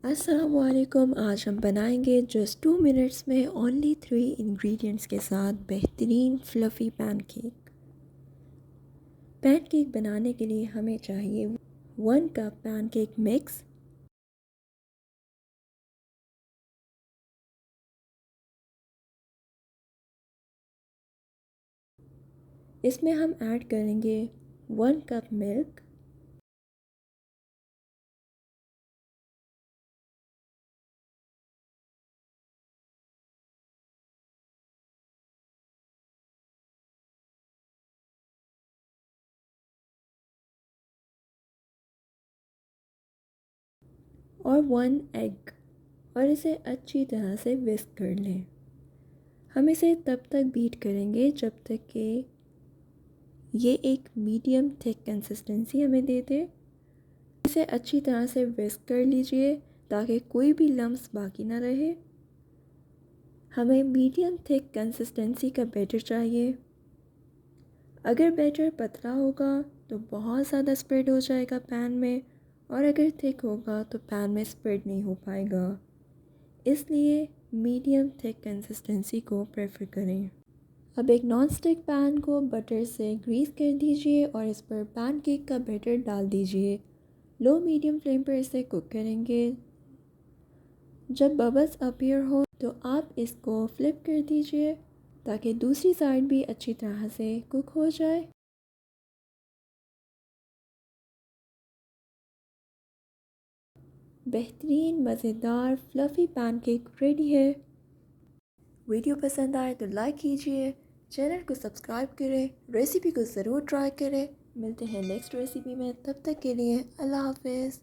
अस्सलामुअलैकुम। आज हम बनाएंगे जस्ट 2 मिनट्स में ओनली 3 इंग्रेडिएंट्स के साथ बेहतरीन फ्लफ़ी पैनकेक। पैनकेक बनाने के लिए हमें चाहिए 1 कप पैनकेक मिक्स, इसमें हम ऐड करेंगे 1 कप मिल्क, और 1 एग, और इसे अच्छी तरह से विस्क कर लें। हम इसे तब तक बीट करेंगे जब तक कि ये एक मीडियम थिक कंसिस्टेंसी हमें दे दे। इसे अच्छी तरह से विस्क कर लीजिए ताकि कोई भी लम्स बाकी ना रहे। हमें मीडियम थिक कंसिस्टेंसी का बैटर चाहिए। अगर बैटर पतला होगा तो बहुत ज़्यादा स्प्रेड हो जाएगा पैन में, और अगर थिक होगा तो पैन में स्प्रेड नहीं हो पाएगा। इसलिए मीडियम थिक कंसिस्टेंसी को प्रेफर करें। अब एक नॉन स्टिक पैन को बटर से ग्रीस कर दीजिए और इस पर पैनकेक का बैटर डाल दीजिए। लो मीडियम फ्लेम पर इसे कुक करेंगे। जब बबल्स अपीयर हो तो आप इसको फ्लिप कर दीजिए ताकि दूसरी साइड भी अच्छी तरह से कुक हो जाए। बेहतरीन मज़ेदार फ्लफ़ी पैनकेक रेडी है। वीडियो पसंद आए तो लाइक कीजिए, चैनल को सब्सक्राइब करें, रेसिपी को ज़रूर ट्राई करें। मिलते हैं नेक्स्ट रेसिपी में, तब तक के लिए अल्लाह हाफ़िज़।